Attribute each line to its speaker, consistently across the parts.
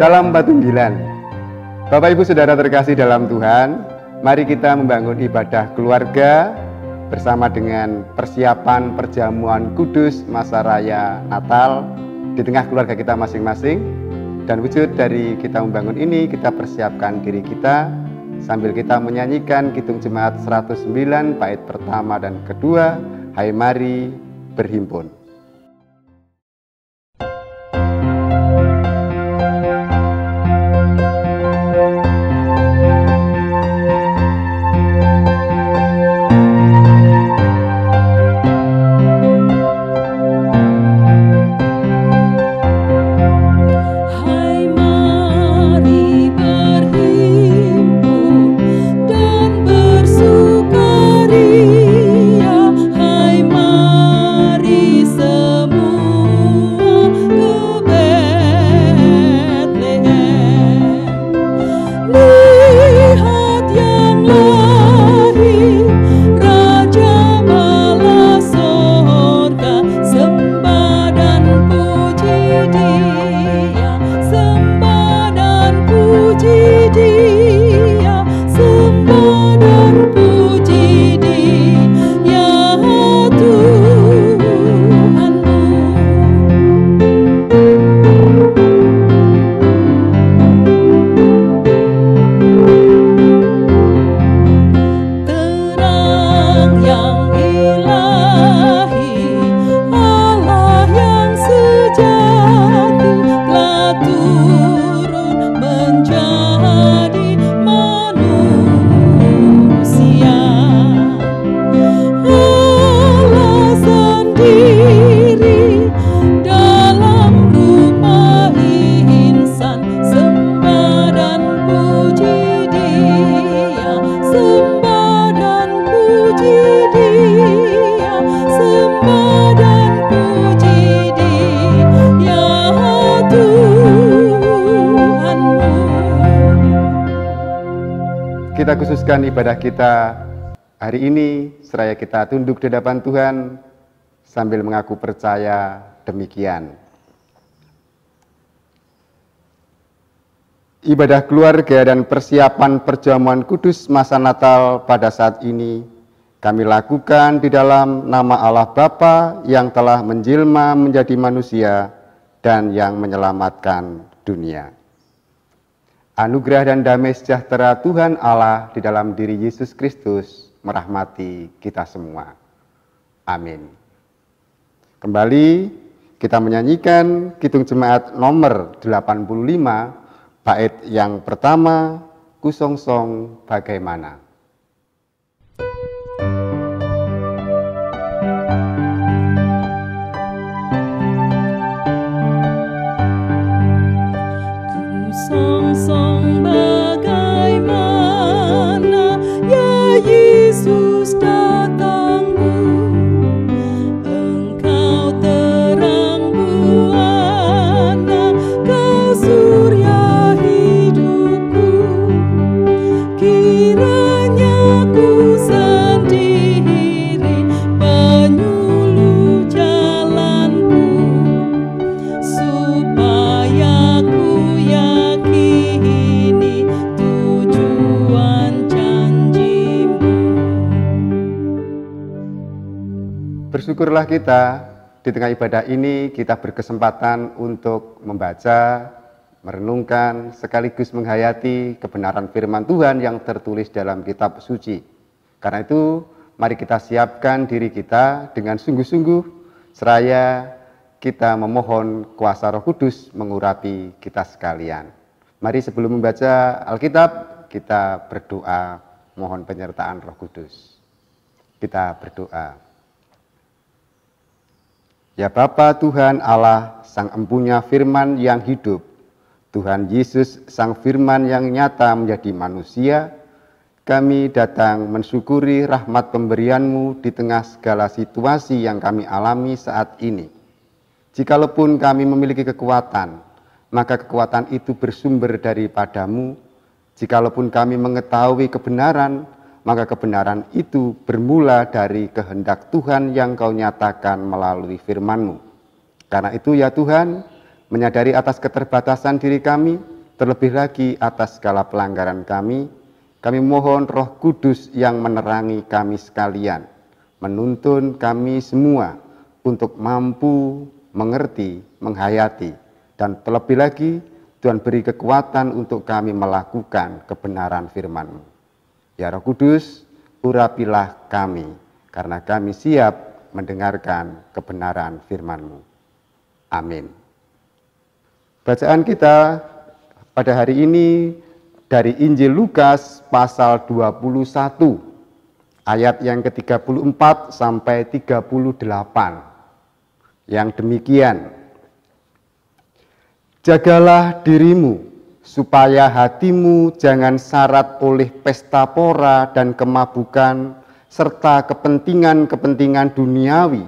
Speaker 1: Salam Patunggilan. Bapak Ibu Saudara terkasih dalam Tuhan, mari kita membangun ibadah keluarga bersama dengan persiapan perjamuan kudus masa raya Natal di tengah keluarga kita masing-masing. Dan wujud dari kita membangun ini, kita persiapkan diri kita sambil kita menyanyikan Kidung Jemaat 109 bait pertama dan kedua, Hai Mari Berhimpun. Kita khususkan ibadah kita hari ini, seraya kita tunduk di hadapan Tuhan sambil mengaku percaya demikian. Ibadah keluarga dan persiapan perjamuan kudus masa Natal pada saat ini kami lakukan di dalam nama Allah Bapa yang telah menjelma menjadi manusia dan yang menyelamatkan dunia. Anugerah dan damai sejahtera Tuhan Allah di dalam diri Yesus Kristus merahmati kita semua. Amin. Kembali kita menyanyikan Kidung Jemaat nomor 85, bait yang pertama, Kusongsong Bagaimana.
Speaker 2: Kusongsong bagaimana ya Yesus datangmu, Engkau terang buana, Kau surya hidupku. Kiranya ku sendiri penyuluh jalanku, supaya ku yakini tujuan janjimu.
Speaker 1: Bersyukurlah kita di tengah ibadah ini kita berkesempatan untuk membaca, merenungkan, sekaligus menghayati kebenaran firman Tuhan yang tertulis dalam kitab suci. Karena itu, mari kita siapkan diri kita dengan sungguh-sungguh, seraya kita memohon kuasa Roh Kudus mengurapi kita sekalian. Mari sebelum membaca Alkitab, kita berdoa mohon penyertaan Roh Kudus. Kita berdoa. Ya Bapa Tuhan Allah, Sang Empunya Firman yang hidup, Tuhan Yesus, Sang Firman yang nyata menjadi manusia, kami datang mensyukuri rahmat pemberian-Mu di tengah segala situasi yang kami alami saat ini. Jikalaupun kami memiliki kekuatan, maka kekuatan itu bersumber daripada-Mu. Jikalaupun kami mengetahui kebenaran, maka kebenaran itu bermula dari kehendak Tuhan yang Kau nyatakan melalui firman-Mu. Karena itu ya Tuhan, menyadari atas keterbatasan diri kami, terlebih lagi atas segala pelanggaran kami mohon Roh Kudus yang menerangi kami sekalian, menuntun kami semua untuk mampu mengerti, menghayati, dan terlebih lagi Tuhan beri kekuatan untuk kami melakukan kebenaran firman-Mu. Ya Roh Kudus, urapilah kami, karena kami siap mendengarkan kebenaran firman-Mu. Amin. Bacaan kita pada hari ini dari Injil Lukas pasal 21, ayat yang ke-34 sampai 38. Yang demikian, jagalah dirimu, supaya hatimu jangan syarat oleh pesta pora dan kemabukan, serta kepentingan-kepentingan duniawi,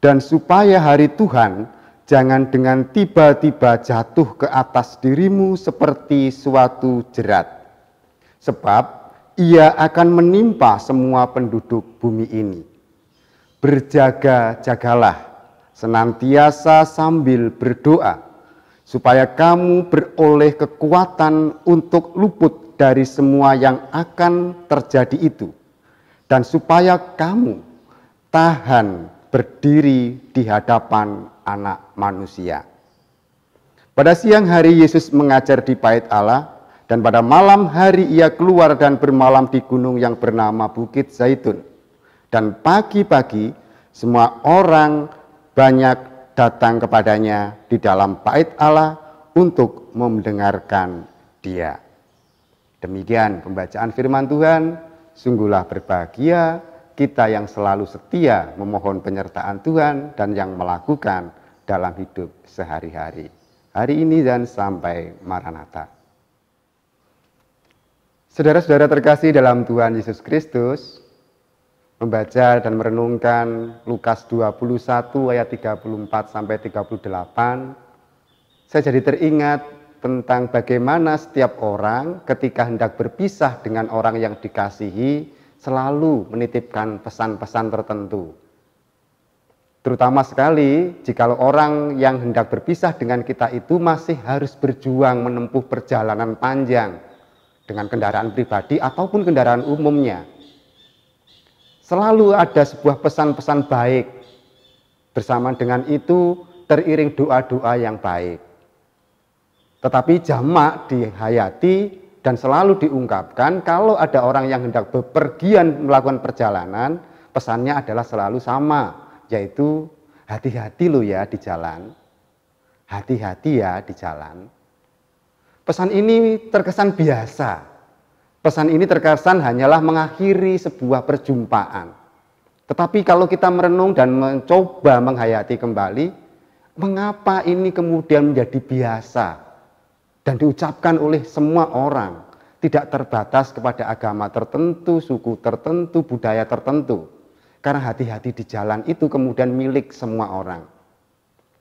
Speaker 1: dan supaya hari Tuhan jangan dengan tiba-tiba jatuh ke atas dirimu seperti suatu jerat. Sebab ia akan menimpa semua penduduk bumi ini. Berjaga-jagalah, senantiasa sambil berdoa, supaya kamu beroleh kekuatan untuk luput dari semua yang akan terjadi itu, dan supaya kamu tahan berdiri di hadapan Anak Manusia. Pada siang hari Yesus mengajar di Bait Allah, dan pada malam hari ia keluar dan bermalam di gunung yang bernama Bukit Zaitun. Dan pagi-pagi semua orang banyak datang kepadanya di dalam Bait Allah untuk mendengarkan Dia. Demikian pembacaan firman Tuhan. Sungguhlah berbahagia kita yang selalu setia memohon penyertaan Tuhan dan yang melakukan dalam hidup sehari-hari. Hari ini dan sampai Maranatha. Saudara-saudara terkasih dalam Tuhan Yesus Kristus, membaca dan merenungkan Lukas 21 ayat 34 sampai 38, saya jadi teringat tentang bagaimana setiap orang ketika hendak berpisah dengan orang yang dikasihi selalu menitipkan pesan-pesan tertentu. Terutama sekali jika orang yang hendak berpisah dengan kita itu masih harus berjuang menempuh perjalanan panjang dengan kendaraan pribadi ataupun kendaraan umumnya. Selalu ada sebuah pesan-pesan baik. Bersamaan dengan itu teriring doa-doa yang baik. Tetapi jamak dihayati dan selalu diungkapkan kalau ada orang yang hendak bepergian melakukan perjalanan, pesannya adalah selalu sama, yaitu hati-hati lo ya di jalan. Hati-hati ya di jalan. Pesan ini terkesan biasa. Pesan ini terkesan hanyalah mengakhiri sebuah perjumpaan. Tetapi kalau kita merenung dan mencoba menghayati kembali, mengapa ini kemudian menjadi biasa dan diucapkan oleh semua orang, tidak terbatas kepada agama tertentu, suku tertentu, budaya tertentu. Karena hati-hati di jalan itu kemudian milik semua orang.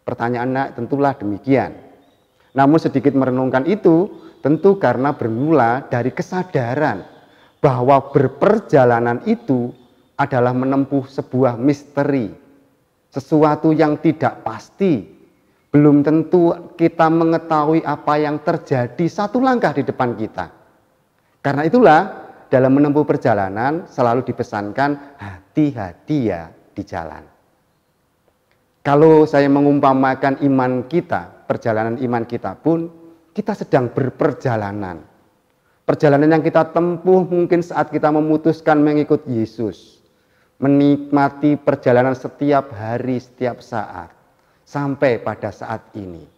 Speaker 1: Pertanyaannya tentulah demikian. Namun sedikit merenungkan itu, tentu karena bermula dari kesadaran bahwa berperjalanan itu adalah menempuh sebuah misteri, sesuatu yang tidak pasti. Belum tentu kita mengetahui apa yang terjadi satu langkah di depan kita. Karena itulah dalam menempuh perjalanan selalu dipesankan hati-hati ya di jalan. Kalau saya mengumpamakan iman kita, perjalanan iman kita pun, kita sedang berperjalanan. Perjalanan yang kita tempuh mungkin saat kita memutuskan mengikut Yesus. Menikmati perjalanan setiap hari, setiap saat. Sampai pada saat ini.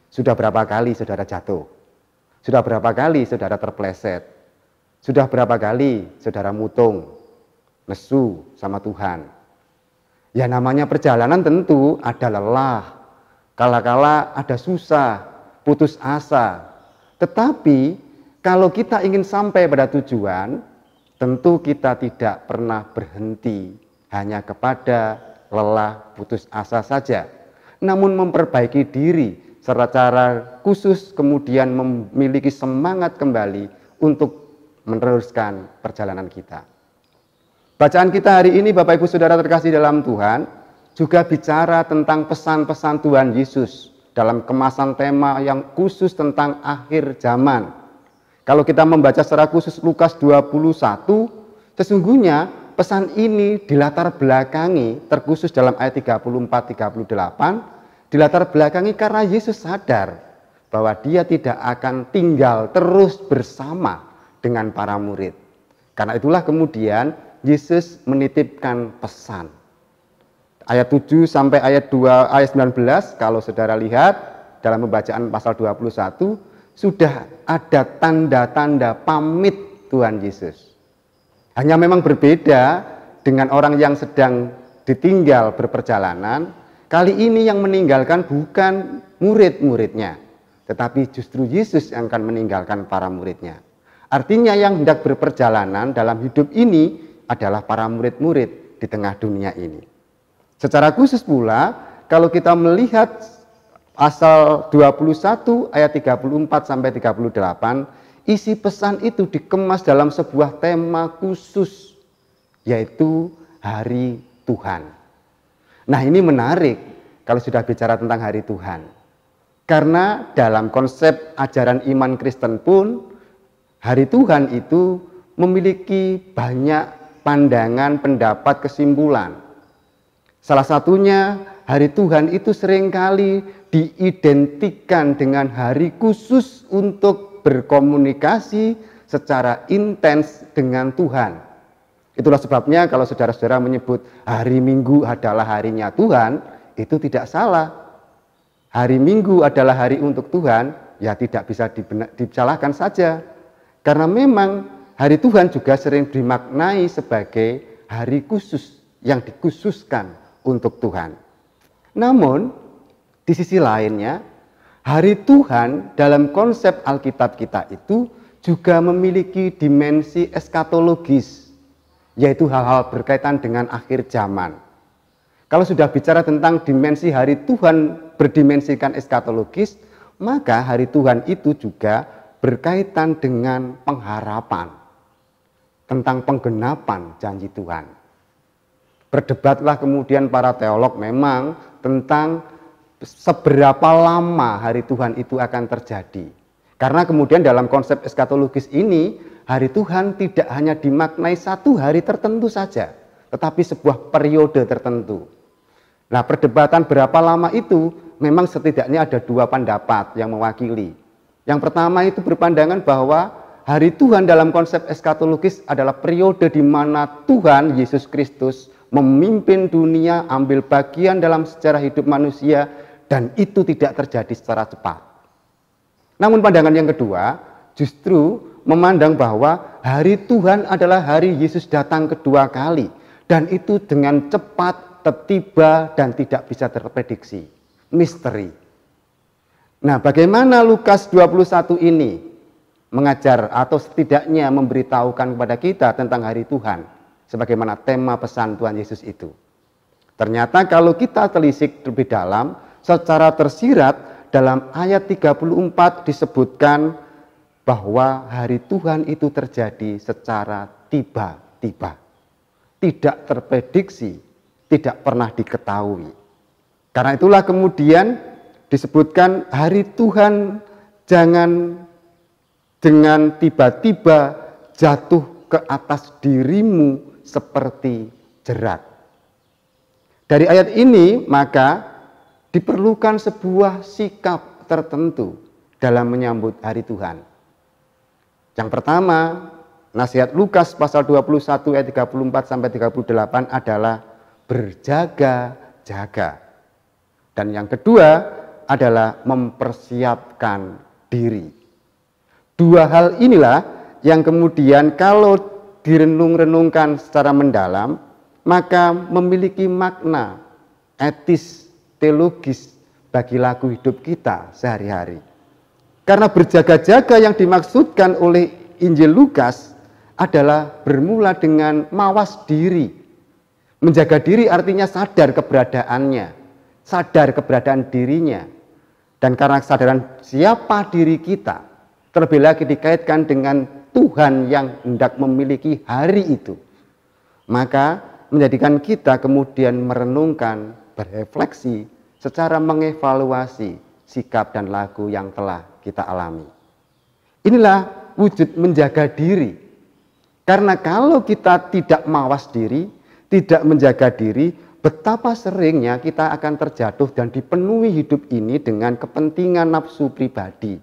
Speaker 1: Sudah berapa kali saudara jatuh? Sudah berapa kali saudara terpleset? Sudah berapa kali saudara mutung, nesu sama Tuhan? Ya namanya perjalanan tentu ada lelah. Kala-kala ada susah, putus asa. Tetapi kalau kita ingin sampai pada tujuan, tentu kita tidak pernah berhenti hanya kepada lelah putus asa saja. Namun memperbaiki diri secara khusus kemudian memiliki semangat kembali untuk meneruskan perjalanan kita. Bacaan kita hari ini Bapak Ibu Saudara terkasih dalam Tuhan juga bicara tentang pesan-pesan Tuhan Yesus dalam kemasan tema yang khusus tentang akhir zaman. Kalau kita membaca secara khusus Lukas 21, sesungguhnya pesan ini dilatar belakangi, terkhusus dalam ayat 34-38, dilatar belakangi karena Yesus sadar bahwa dia tidak akan tinggal terus bersama dengan para murid. Karena itulah kemudian Yesus menitipkan pesan. Ayat 7 sampai ayat 19, kalau saudara lihat dalam pembacaan pasal 21, sudah ada tanda-tanda pamit Tuhan Yesus. Hanya memang berbeda dengan orang yang sedang ditinggal berperjalanan. Kali ini yang meninggalkan bukan murid-muridnya, tetapi justru Yesus yang akan meninggalkan para muridnya. Artinya yang hendak berperjalanan dalam hidup ini adalah para murid-murid di tengah dunia ini. Secara khusus pula, kalau kita melihat pasal 21 ayat 34 sampai 38, isi pesan itu dikemas dalam sebuah tema khusus, yaitu Hari Tuhan. Nah, ini menarik kalau sudah bicara tentang Hari Tuhan. Karena dalam konsep ajaran iman Kristen pun, Hari Tuhan itu memiliki banyak pandangan, pendapat, kesimpulan. Salah satunya, hari Tuhan itu seringkali diidentikan dengan hari khusus untuk berkomunikasi secara intens dengan Tuhan. Itulah sebabnya kalau saudara-saudara menyebut hari Minggu adalah harinya Tuhan, itu tidak salah. Hari Minggu adalah hari untuk Tuhan, ya tidak bisa disalahkan saja. Karena memang hari Tuhan juga sering dimaknai sebagai hari khusus yang dikhususkan untuk Tuhan. Namun, di sisi lainnya, hari Tuhan dalam konsep Alkitab kita itu juga memiliki dimensi eskatologis, yaitu hal-hal berkaitan dengan akhir zaman. Kalau sudah bicara tentang dimensi hari Tuhan berdimensikan eskatologis, maka hari Tuhan itu juga berkaitan dengan pengharapan, tentang penggenapan janji Tuhan. Berdebatlah kemudian para teolog memang tentang seberapa lama hari Tuhan itu akan terjadi. Karena kemudian dalam konsep eskatologis ini, hari Tuhan tidak hanya dimaknai satu hari tertentu saja, tetapi sebuah periode tertentu. Nah, perdebatan berapa lama itu memang setidaknya ada dua pendapat yang mewakili. Yang pertama itu berpandangan bahwa hari Tuhan dalam konsep eskatologis adalah periode di mana Tuhan Yesus Kristus memimpin dunia, ambil bagian dalam sejarah hidup manusia, dan itu tidak terjadi secara cepat. Namun pandangan yang kedua justru memandang bahwa hari Tuhan adalah hari Yesus datang kedua kali, dan itu dengan cepat, tiba, dan tidak bisa terprediksi. Misteri. Nah, bagaimana Lukas 21 ini mengajar atau setidaknya memberitahukan kepada kita tentang hari Tuhan? Sebagaimana tema pesan Tuhan Yesus itu. Ternyata kalau kita telisik lebih dalam, secara tersirat dalam ayat 34 disebutkan bahwa hari Tuhan itu terjadi secara tiba-tiba. Tidak terprediksi, tidak pernah diketahui. Karena itulah kemudian disebutkan hari Tuhan jangan dengan tiba-tiba jatuh ke atas dirimu seperti jerat. Dari ayat ini maka diperlukan sebuah sikap tertentu dalam menyambut hari Tuhan. Yang pertama, nasihat Lukas pasal 21 ayat 34 sampai 38 adalah berjaga-jaga. Dan yang kedua adalah mempersiapkan diri. Dua hal inilah yang kemudian kalau direnung-renungkan secara mendalam, maka memiliki makna etis, teologis bagi laku hidup kita sehari-hari. Karena berjaga-jaga yang dimaksudkan oleh Injil Lukas adalah bermula dengan mawas diri. Menjaga diri artinya sadar keberadaannya, sadar keberadaan dirinya. Dan karena kesadaran siapa diri kita, terlebih lagi dikaitkan dengan Tuhan yang hendak memiliki hari itu, maka menjadikan kita kemudian merenungkan, berefleksi, secara mengevaluasi sikap dan laku yang telah kita alami. Inilah wujud menjaga diri. Karena kalau kita tidak mawas diri, tidak menjaga diri, betapa seringnya kita akan terjatuh dan dipenuhi hidup ini dengan kepentingan nafsu pribadi.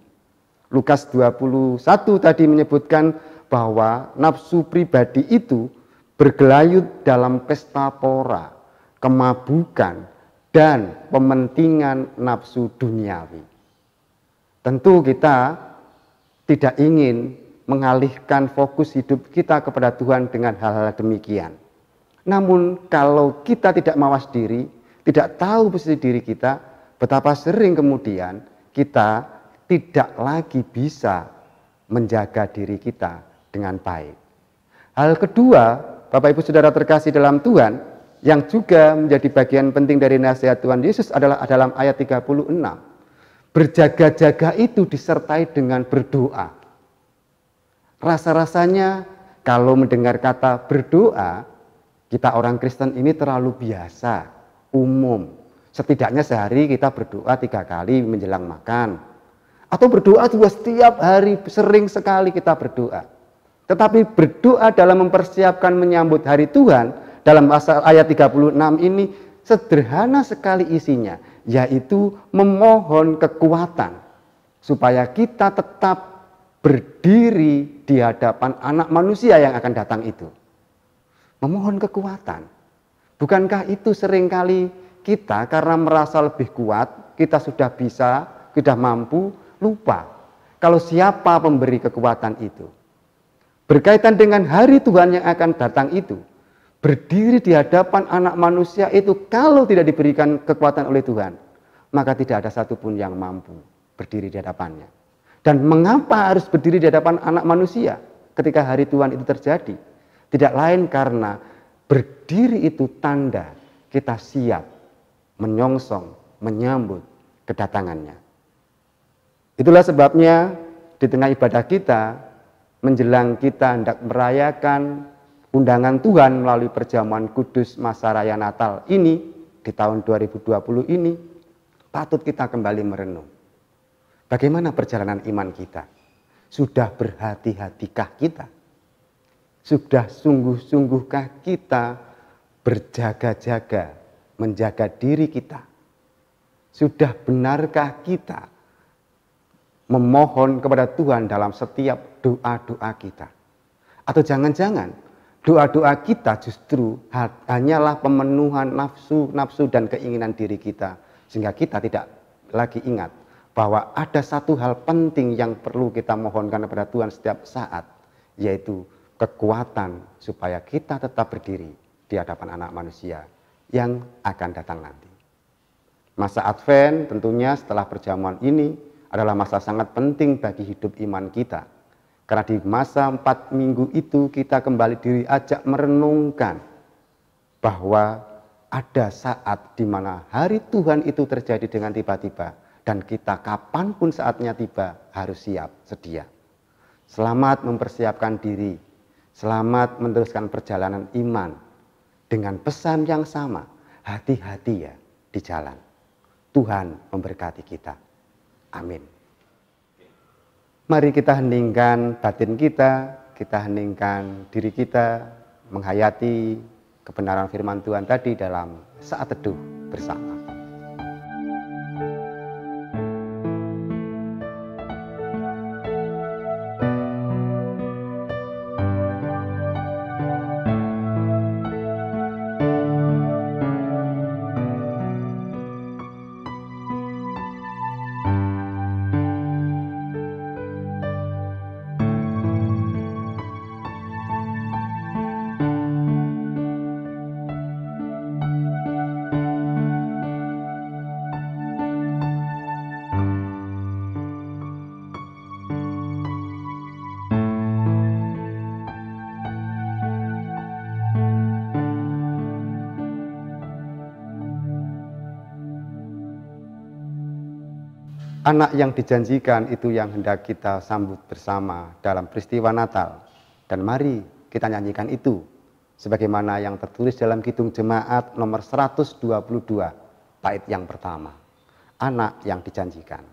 Speaker 1: Lukas 21 tadi menyebutkan bahwa nafsu pribadi itu bergelayut dalam pesta pora, kemabukan, dan pementingan nafsu duniawi. Tentu kita tidak ingin mengalihkan fokus hidup kita kepada Tuhan dengan hal-hal demikian. Namun kalau kita tidak mawas diri, tidak tahu posisi diri kita, betapa sering kemudian kita tidak lagi bisa menjaga diri kita dengan baik. Hal kedua, Bapak Ibu Saudara terkasih dalam Tuhan, yang juga menjadi bagian penting dari nasihat Tuhan Yesus adalah dalam ayat 36. Berjaga-jaga itu disertai dengan berdoa. Rasa-rasanya kalau mendengar kata berdoa, kita orang Kristen ini terlalu biasa, umum. Setidaknya sehari kita berdoa 3 kali menjelang makan. Atau berdoa juga setiap hari, sering sekali kita berdoa. Tetapi berdoa dalam mempersiapkan menyambut hari Tuhan, dalam ayat 36 ini sederhana sekali isinya, yaitu memohon kekuatan supaya kita tetap berdiri di hadapan anak manusia yang akan datang itu. Memohon kekuatan. Bukankah itu seringkali kita karena merasa lebih kuat, kita sudah bisa, sudah mampu, lupa kalau siapa pemberi kekuatan itu. Berkaitan dengan hari Tuhan yang akan datang itu, berdiri di hadapan anak manusia itu kalau tidak diberikan kekuatan oleh Tuhan, maka tidak ada satupun yang mampu berdiri di hadapannya. Dan mengapa harus berdiri di hadapan anak manusia ketika hari Tuhan itu terjadi? Tidak lain karena berdiri itu tanda kita siap menyongsong, menyambut kedatangannya. Itulah sebabnya di tengah ibadah kita, menjelang kita hendak merayakan undangan Tuhan melalui perjamuan kudus masa raya Natal ini, di tahun 2020 ini, patut kita kembali merenung. Bagaimana perjalanan iman kita? Sudah berhati-hatikah kita? Sudah sungguh-sungguhkah kita berjaga-jaga, menjaga diri kita? Sudah benarkah kita memohon kepada Tuhan dalam setiap doa-doa kita? Atau jangan-jangan doa-doa kita justru hanyalah pemenuhan nafsu dan keinginan diri kita, sehingga kita tidak lagi ingat bahwa ada satu hal penting yang perlu kita mohonkan kepada Tuhan setiap saat, yaitu kekuatan supaya kita tetap berdiri di hadapan anak manusia yang akan datang nanti. Masa Advent tentunya setelah perjamuan ini adalah masa sangat penting bagi hidup iman kita. Karena di masa 4 minggu itu kita kembali diajak merenungkan bahwa ada saat di mana hari Tuhan itu terjadi dengan tiba-tiba. Dan kita kapanpun saatnya tiba harus siap, sedia. Selamat mempersiapkan diri, selamat meneruskan perjalanan iman. Dengan pesan yang sama, hati-hati ya di jalan. Tuhan memberkati kita. Amin. Mari kita heningkan batin kita heningkan diri kita, menghayati kebenaran firman Tuhan tadi dalam saat teduh bersama. Anak yang dijanjikan itu yang hendak kita sambut bersama dalam peristiwa Natal. Dan mari kita nyanyikan itu sebagaimana yang tertulis dalam Kidung Jemaat nomor 122 bait yang pertama. anak yang dijanjikan.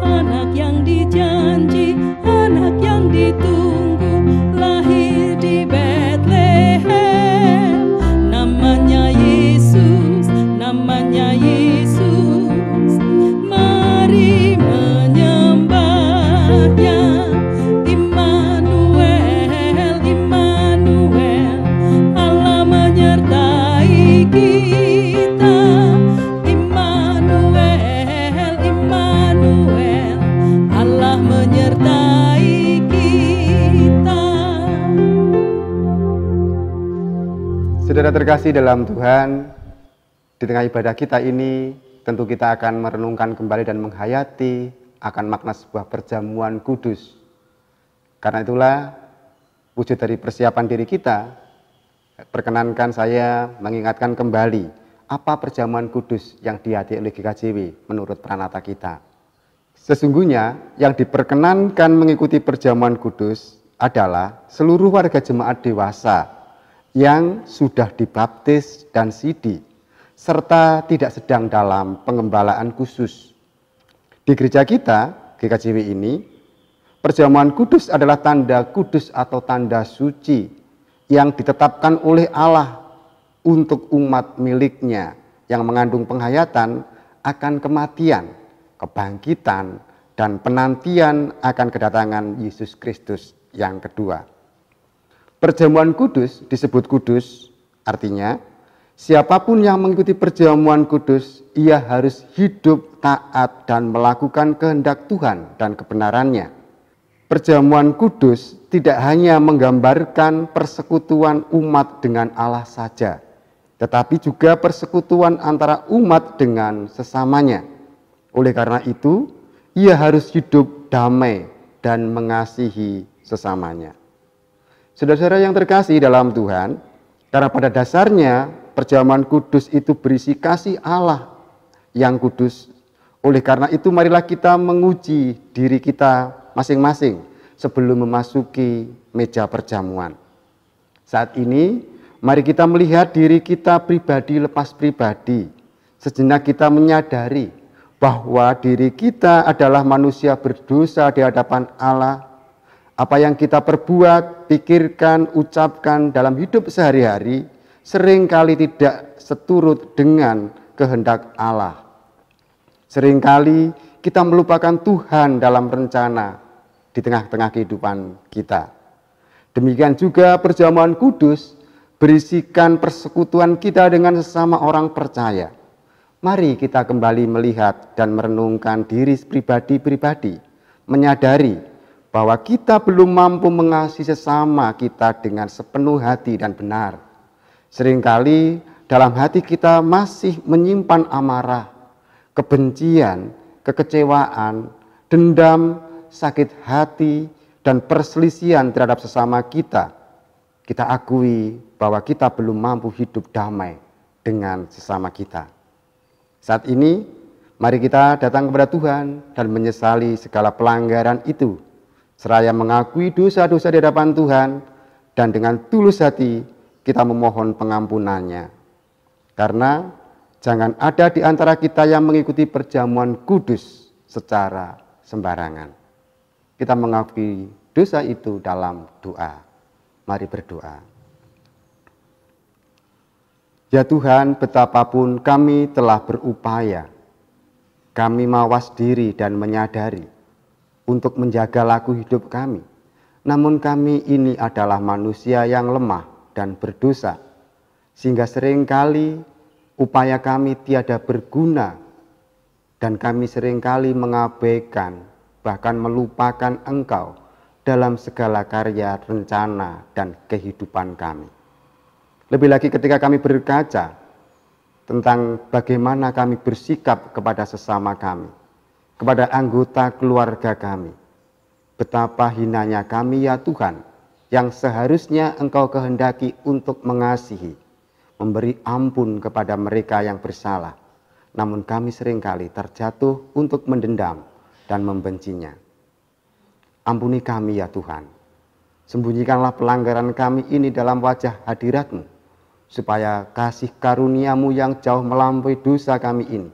Speaker 2: Anak yang dijanji, anak yang ditunggu, lahir di Betlehem. Namanya Yesus, namanya Yesus. Mari menyembahnya. Immanuel, Immanuel, Allah menyertai kita. Immanuel, Immanuel, Allah menyertai kita.
Speaker 1: Saudara terkasih dalam Tuhan, di tengah ibadah kita ini tentu kita akan merenungkan kembali dan menghayati akan makna sebuah perjamuan kudus. Karena itulah wujud dari persiapan diri kita, perkenankan saya mengingatkan kembali apa perjamuan kudus yang dihadiri oleh GKJW menurut pranata kita. Sesungguhnya yang diperkenankan mengikuti perjamuan kudus adalah seluruh warga jemaat dewasa yang sudah dibaptis dan sidi, serta tidak sedang dalam pengembalaan khusus. Di gereja kita, GKJW ini, perjamuan kudus adalah tanda kudus atau tanda suci yang ditetapkan oleh Allah untuk umat miliknya yang mengandung penghayatan akan kematian, kebangkitan, dan penantian akan kedatangan Yesus Kristus yang kedua. Perjamuan kudus disebut kudus, artinya siapapun yang mengikuti perjamuan kudus, ia harus hidup taat dan melakukan kehendak Tuhan dan kebenarannya. Perjamuan kudus tidak hanya menggambarkan persekutuan umat dengan Allah saja, tetapi juga persekutuan antara umat dengan sesamanya. Oleh karena itu, ia harus hidup damai dan mengasihi sesamanya. Saudara-saudara yang terkasih dalam Tuhan, karena pada dasarnya perjamuan kudus itu berisi kasih Allah yang kudus. Oleh karena itu marilah kita menguji diri kita masing-masing sebelum memasuki meja perjamuan. Saat ini mari kita melihat diri kita pribadi lepas pribadi. Sejenak kita menyadari bahwa diri kita adalah manusia berdosa di hadapan Allah. Apa yang kita perbuat, pikirkan, ucapkan dalam hidup sehari-hari seringkali tidak seturut dengan kehendak Allah. Seringkali kita melupakan Tuhan dalam rencana di tengah-tengah kehidupan kita. Demikian juga perjamuan kudus berisikan persekutuan kita dengan sesama orang percaya. Mari kita kembali melihat dan merenungkan diri pribadi-pribadi, menyadari bahwa kita belum mampu mengasihi sesama kita dengan sepenuh hati dan benar. Seringkali dalam hati kita masih menyimpan amarah, kebencian, kekecewaan, dendam, sakit hati, dan perselisihan terhadap sesama kita. Kita akui bahwa kita belum mampu hidup damai dengan sesama kita. Saat ini, mari kita datang kepada Tuhan dan menyesali segala pelanggaran itu, seraya mengakui dosa-dosa di hadapan Tuhan, dan dengan tulus hati kita memohon pengampunannya. Karena jangan ada di antara kita yang mengikuti perjamuan kudus secara sembarangan. Kita mengakui dosa itu dalam doa. Mari berdoa. Ya Tuhan, betapapun kami telah berupaya, kami mawas diri dan menyadari untuk menjaga laku hidup kami. Namun kami ini adalah manusia yang lemah dan berdosa, sehingga seringkali upaya kami tiada berguna, dan kami seringkali mengabaikan, bahkan melupakan Engkau dalam segala karya, rencana, dan kehidupan kami. Lebih lagi ketika kami berkaca tentang bagaimana kami bersikap kepada sesama kami, kepada anggota keluarga kami. Betapa hinanya kami ya Tuhan, yang seharusnya Engkau kehendaki untuk mengasihi, memberi ampun kepada mereka yang bersalah. Namun kami seringkali terjatuh untuk mendendam dan membencinya. Ampuni kami ya Tuhan, Sembunyikanlah pelanggaran kami ini dalam wajah hadirat-Mu, supaya kasih karunia-Mu yang jauh melampaui dosa kami ini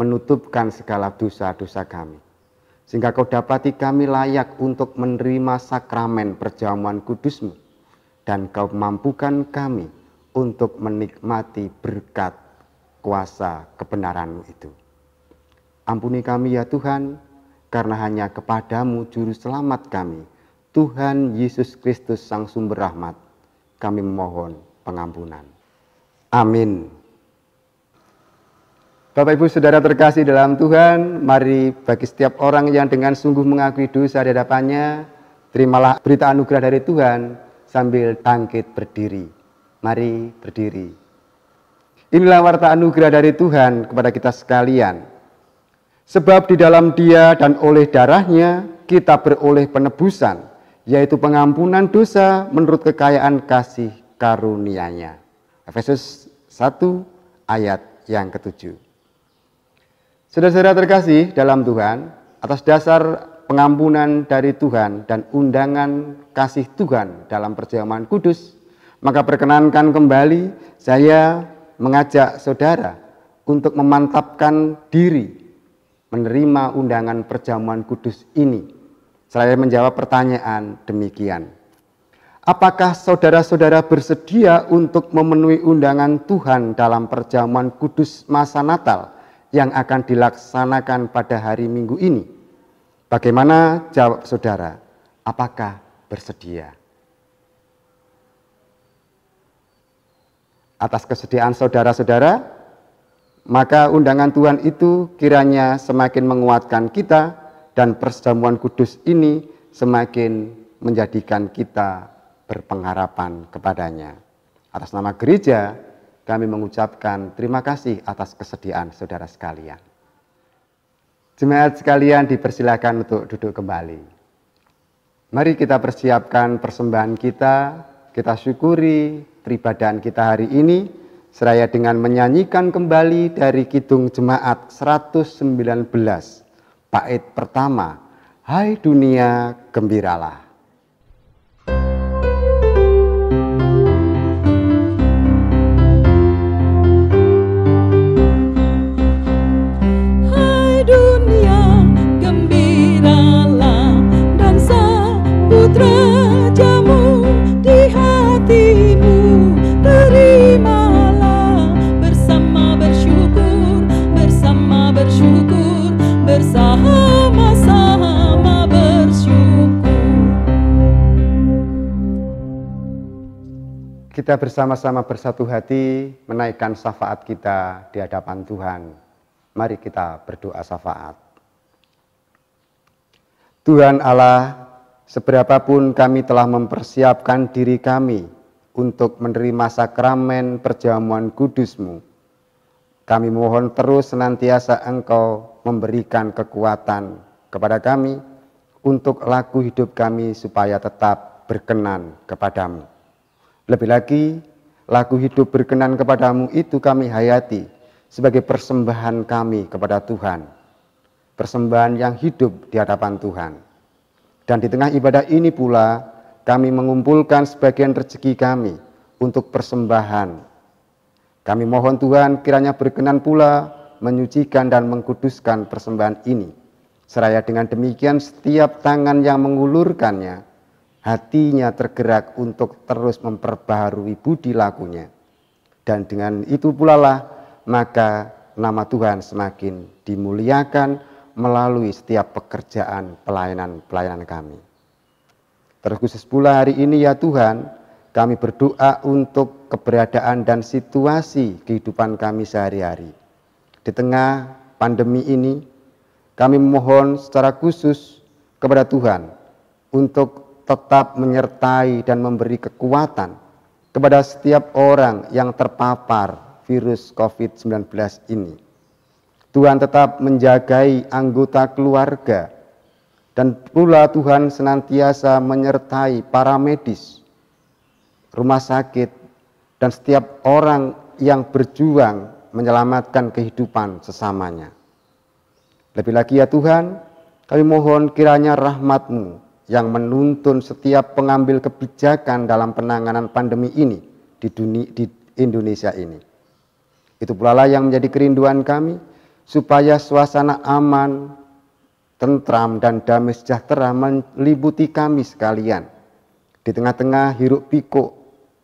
Speaker 1: menutupkan segala dosa-dosa kami, sehingga Kau dapati kami layak untuk menerima sakramen perjamuan kudus-Mu, dan Kau mampukan kami untuk menikmati berkat kuasa kebenaran-Mu itu. Ampuni kami ya Tuhan, karena hanya kepada-Mu Juru Selamat kami, Tuhan Yesus Kristus Sang Sumber Rahmat, kami memohon pengampunan. Amin. Bapak Ibu Saudara terkasih dalam Tuhan, mari bagi setiap orang yang dengan sungguh mengakui dosa di hadapannya, terimalah berita anugerah dari Tuhan sambil bangkit berdiri. Mari berdiri. Inilah warta anugerah dari Tuhan kepada kita sekalian. Sebab di dalam Dia dan oleh darahnya kita beroleh penebusan, yaitu pengampunan dosa menurut kekayaan kasih karunia-Nya. Efesus 1 ayat yang ke-7. Saudara-saudara terkasih dalam Tuhan, atas dasar pengampunan dari Tuhan dan undangan kasih Tuhan dalam perjamuan kudus, maka perkenankan kembali saya mengajak saudara untuk memantapkan diri menerima undangan perjamuan kudus ini. Saya menjawab pertanyaan demikian. Apakah saudara-saudara bersedia untuk memenuhi undangan Tuhan dalam perjamuan kudus masa Natal yang akan dilaksanakan pada hari Minggu ini? Bagaimana jawab saudara? Apakah bersedia? Atas kesediaan saudara-saudara, maka undangan Tuhan itu kiranya semakin menguatkan kita, dan perjamuan kudus ini semakin menjadikan kita berpengharapan kepadanya. Atas nama gereja, kami mengucapkan terima kasih atas kesediaan saudara sekalian. Jemaat sekalian dipersilakan untuk duduk kembali. Mari kita persiapkan persembahan kita syukuri peribadahan kita hari ini, seraya dengan menyanyikan kembali dari Kidung Jemaat 119. Bait pertama, Hai dunia gembiralah.
Speaker 2: Hai dunia gembiralah dan sambut rajamu di hatimu, terimalah bersama bersyukur, bersama-sama bersyukur.
Speaker 1: Kita bersama-sama bersatu hati menaikkan syafaat kita di hadapan Tuhan. Mari kita berdoa syafaat. Tuhan Allah, seberapapun kami telah mempersiapkan diri kami untuk menerima sakramen perjamuan kudus-Mu, kami mohon terus senantiasa Engkau memberikan kekuatan kepada kami untuk laku hidup kami supaya tetap berkenan kepadamu. Lebih lagi, laku hidup berkenan kepadamu itu kami hayati sebagai persembahan kami kepada Tuhan. Persembahan yang hidup di hadapan Tuhan. Dan di tengah ibadah ini pula, kami mengumpulkan sebagian rezeki kami untuk persembahan. Kami mohon Tuhan kiranya berkenan pula menyucikan dan mengkuduskan persembahan ini. Seraya dengan demikian setiap tangan yang mengulurkannya, hatinya tergerak untuk terus memperbaharui budi lakunya. Dan dengan itu pula lah, maka nama Tuhan semakin dimuliakan melalui setiap pekerjaan pelayanan kami. Terkhusus pula hari ini ya Tuhan, kami berdoa untuk keberadaan dan situasi kehidupan kami sehari-hari. Di tengah pandemi ini, kami memohon secara khusus kepada Tuhan untuk tetap menyertai dan memberi kekuatan kepada setiap orang yang terpapar virus COVID-19 ini. Tuhan tetap menjagai anggota keluarga, dan pula Tuhan senantiasa menyertai para medis, rumah sakit, dan setiap orang yang berjuang menyelamatkan kehidupan sesamanya. Lebih lagi ya Tuhan, kami mohon kiranya rahmat-Mu yang menuntun setiap pengambil kebijakan dalam penanganan pandemi ini di Indonesia ini. Itu pula lah yang menjadi kerinduan kami, supaya suasana aman, tentram, dan damai sejahtera meliputi kami sekalian. Di tengah-tengah hiruk pikuk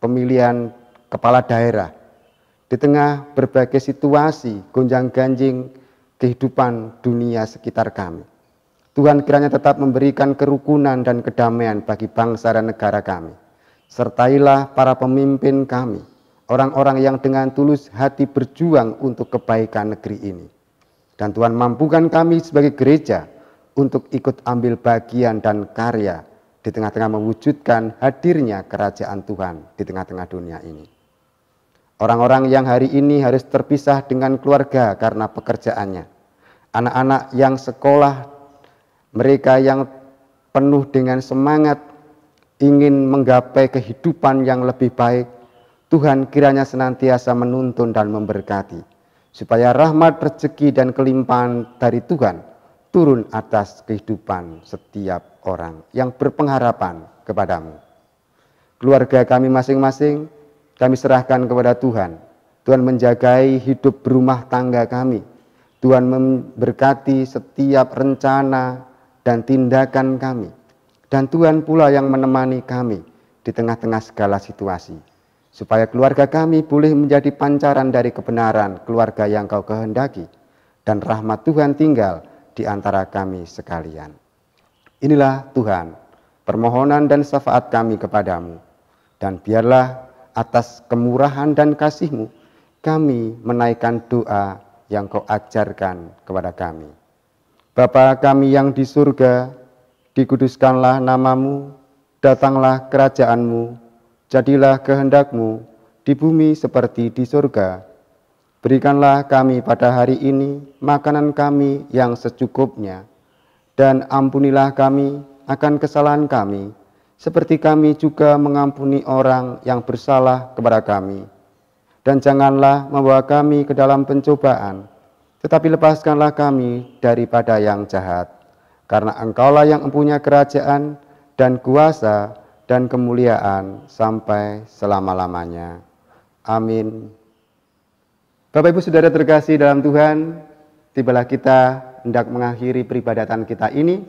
Speaker 1: pemilihan kepala daerah, di tengah berbagai situasi gonjang-ganjing kehidupan dunia sekitar kami, Tuhan kiranya tetap memberikan kerukunan dan kedamaian bagi bangsa dan negara kami. Sertailah para pemimpin kami, orang-orang yang dengan tulus hati berjuang untuk kebaikan negeri ini. Dan Tuhan mampukan kami sebagai gereja untuk ikut ambil bagian dan karya di tengah-tengah mewujudkan hadirnya kerajaan Tuhan di tengah-tengah dunia ini. Orang-orang yang hari ini harus terpisah dengan keluarga karena pekerjaannya, anak-anak yang sekolah, mereka yang penuh dengan semangat ingin menggapai kehidupan yang lebih baik, Tuhan kiranya senantiasa menuntun dan memberkati, supaya rahmat, rezeki, dan kelimpahan dari Tuhan turun atas kehidupan setiap orang yang berpengharapan kepadamu. Keluarga kami masing-masing kami serahkan kepada Tuhan. Tuhan menjagai hidup berumah tangga kami. Tuhan memberkati setiap rencana dan tindakan kami. Dan Tuhan pula yang menemani kami di tengah-tengah segala situasi, supaya keluarga kami boleh menjadi pancaran dari kebenaran keluarga yang Kau kehendaki, dan rahmat Tuhan tinggal di antara kami sekalian. Inilah Tuhan, permohonan dan syafaat kami kepadamu, dan biarlah atas kemurahan dan kasih-Mu kami menaikkan doa yang Kau ajarkan kepada kami. Bapa kami yang di surga, dikuduskanlah nama-Mu, datanglah kerajaan-Mu, jadilah kehendak-Mu di bumi seperti di surga. Berikanlah kami pada hari ini makanan kami yang secukupnya, dan ampunilah kami akan kesalahan kami, seperti kami juga mengampuni orang yang bersalah kepada kami. Dan janganlah membawa kami ke dalam pencobaan, tetapi lepaskanlah kami daripada yang jahat. Karena Engkaulah yang mempunyai kerajaan dan kuasa dan kemuliaan sampai selama-lamanya. Amin. Bapak Ibu Saudara terkasih dalam Tuhan, tibalah kita hendak mengakhiri peribadatan kita ini.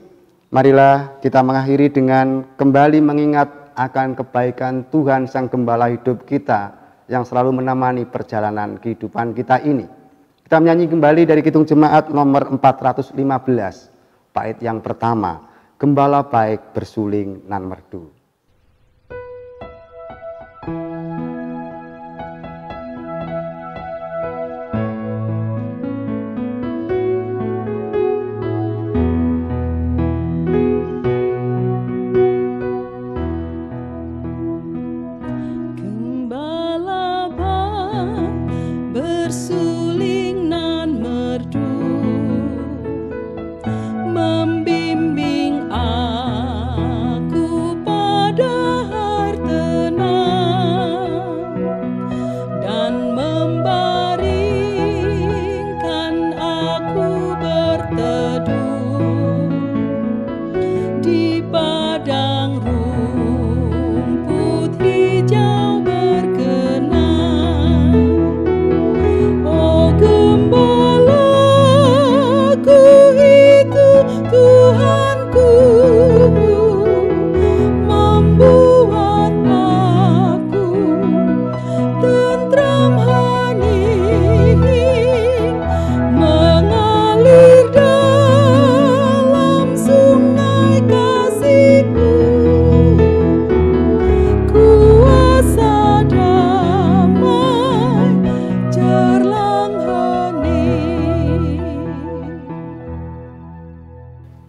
Speaker 1: Marilah kita mengakhiri dengan kembali mengingat akan kebaikan Tuhan Sang Gembala hidup kita yang selalu menemani perjalanan kehidupan kita ini. Kita menyanyi kembali dari Kidung Jemaat nomor 415, bait yang pertama, Gembala baik bersuling nan merdu.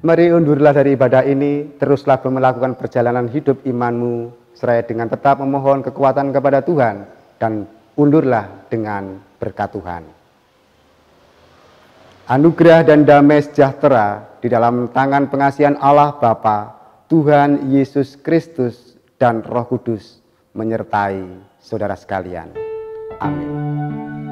Speaker 1: Mari undurlah dari ibadah ini, teruslah melakukan perjalanan hidup imanmu, seraya dengan tetap memohon kekuatan kepada Tuhan, dan undurlah dengan berkat Tuhan. Anugerah dan damai sejahtera di dalam tangan pengasihan Allah Bapa, Tuhan Yesus Kristus, dan Roh Kudus menyertai saudara sekalian. Amin.